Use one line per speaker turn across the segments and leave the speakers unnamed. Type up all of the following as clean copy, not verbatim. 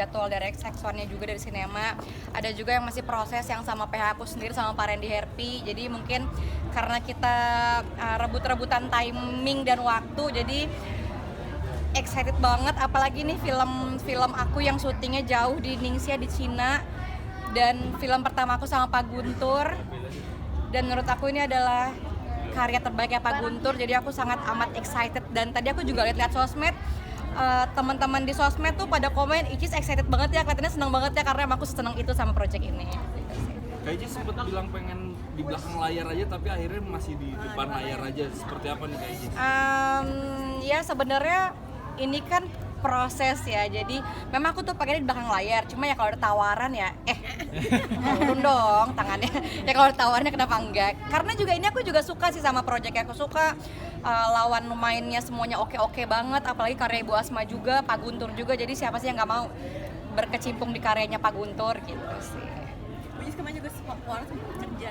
jadwal dari XX1-nya juga dari sinema. Ada juga yang masih proses yang sama PH aku sendiri sama Pak Randy Herpi. Jadi mungkin karena kita rebut-rebutan timing dan waktu, jadi excited banget. Apalagi nih film aku yang syutingnya jauh di Ningxia di Cina, dan film pertama aku sama Pak Guntur. Dan menurut aku ini adalah karya terbaiknya Pak Guntur, jadi aku sangat amat excited. Dan tadi aku juga lihat sosmed, teman-teman di sosmed tuh pada komen, Icis excited banget ya, kelihatannya seneng banget ya, karena emang aku seneng itu sama project ini.
Kak Icis sempet bilang pengen di belakang layar aja, tapi akhirnya masih di depan layar aja. Seperti apa nih Kak Icis?
Ya sebenarnya ini kan proses ya, jadi memang aku tuh pengen di belakang layar, cuma ya kalau ada tawaran ya turun dong tangannya. Ya kalau ada tawarannya kenapa enggak, karena juga ini aku juga suka sih sama project, aku suka lawan mainnya semuanya oke banget, apalagi karya Ibu Asma juga, Pak Guntur juga, jadi siapa sih yang nggak mau berkecimpung di karyanya Pak Guntur gitu sih.
Which kemarin juga Moana kerja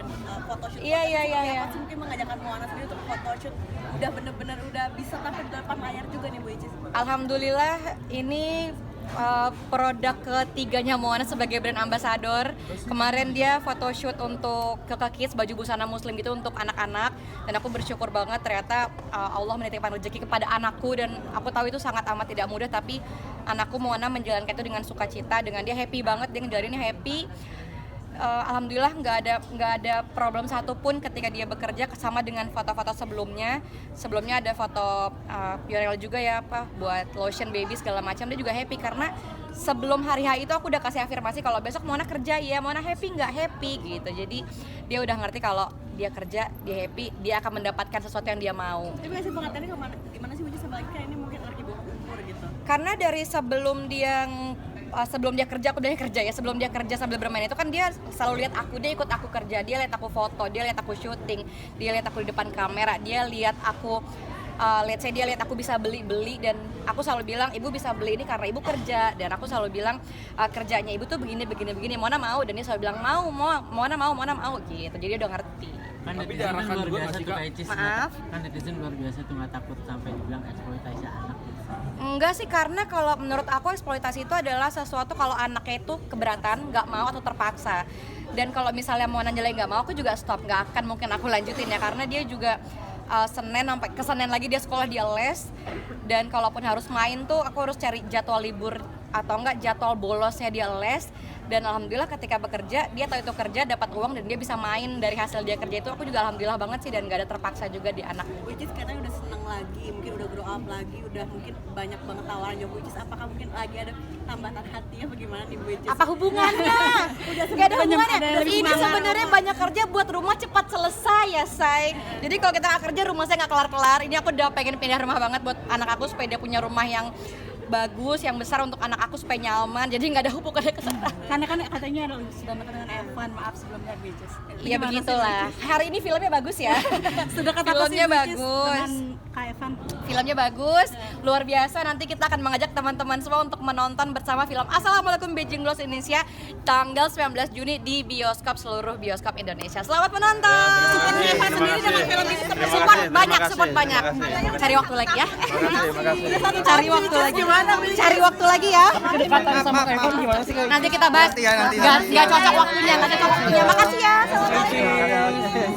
photoshoot.
Iya.
Mungkin mengajakkan Moana sendiri untuk photoshoot udah bener-bener udah bisa tampil di depan layar juga nih Bu Icis.
Alhamdulillah ini produk ketiganya Moana sebagai brand ambassador. Kemarin dia photoshoot untuk Keke Kids, baju busana muslim gitu untuk anak-anak, dan aku bersyukur banget ternyata Allah menitipkan rezeki kepada anakku, dan aku tahu itu sangat amat tidak mudah, tapi anakku Moana menjalankan itu dengan sukacita, dengan dia happy banget, dia ngejalaninnya happy. Alhamdulillah nggak ada problem satupun ketika dia bekerja, sama dengan foto-foto sebelumnya ada foto Purell juga ya, buat lotion baby segala macam. Dia juga happy karena sebelum hari H itu aku udah kasih afirmasi kalau besok Mona kerja ya, Mona happy nggak happy gitu. Jadi dia udah ngerti kalau dia kerja, dia happy, dia akan mendapatkan sesuatu yang dia mau.
Tapi ngasih pengertiannya gimana sih Bu Icis, sama lagi ini mungkin lagi bawa umur gitu.
Karena dari sebelum dia kerja, aku udah kerja ya, sebelum dia kerja sambil bermain itu kan dia selalu lihat aku, dia ikut aku kerja, dia lihat aku foto, dia lihat aku syuting, dia lihat aku di depan kamera, dia lihat aku dia lihat aku bisa beli, dan aku selalu bilang ibu bisa beli ini karena ibu kerja, dan aku selalu bilang kerjanya ibu tuh begini, Mona mau, dan dia selalu bilang Mona mau gitu, jadi dia udah ngerti.
Kan
Tapi
netizen
diarahkan
luar
juga
biasa
nggak sih,
tuh
Kak?
Kak Icis.
Maaf?
Kan netizen luar biasa tuh, nggak takut sampai dibilang eksploitasi anak gitu.
Enggak sih, karena kalau menurut aku eksploitasi itu adalah sesuatu kalau anaknya itu keberatan, nggak mau atau terpaksa. Dan kalau misalnya mau nanjelain nggak mau, aku juga stop, nggak akan mungkin aku lanjutin ya, karena dia juga Senin sampai ke Senin lagi dia sekolah, dia les, dan kalaupun harus main tuh aku harus cari jadwal libur atau enggak jadwal bolosnya dia les. Dan alhamdulillah ketika bekerja dia tahu itu kerja, dapat uang, dan dia bisa main dari hasil dia kerja itu. Aku juga alhamdulillah banget sih, dan gak ada terpaksa juga di anak.
Bu Icis katanya udah seneng lagi, mungkin udah grow up lagi, udah mungkin banyak banget tawaran Bu Icis. Apakah mungkin lagi ada tambatan hatinya bagaimana nih Bu Icis?
Apa hubungannya? Gak ada hubungannya. Ini sebenarnya banyak kerja buat rumah cepat selesai ya, say. Jadi kalau kita gak kerja, rumah saya gak kelar-kelar. Ini aku udah pengen pindah rumah banget buat anak aku supaya dia punya rumah yang bagus, yang besar untuk anak aku supaya nyaman. Jadi nggak ada hubungannya ke sana.
Karena kan katanya sudah menekan dengan Evan, maaf sebelumnya Bu Icis.
Iya begitulah. Hari ini filmnya bagus ya.
Sudah kata
filmnya bagus.
Kak Evan.
Filmnya bagus, luar biasa. Nanti kita akan mengajak teman-teman semua untuk menonton bersama film Assalamualaikum Beijing Blues Indonesia tanggal 19 Juni di bioskop, seluruh bioskop Indonesia. Selamat menonton. Support Evan sendiri dengan film ini. Support banyak. Cari waktu lagi ya. Cari waktu lagi. Cari waktu lagi ya.
Kedekatan sama Kak Evan gimana sih?
Nanti kita bahas. Nggak cocok waktunya. Makasih ya. Assalamualaikum.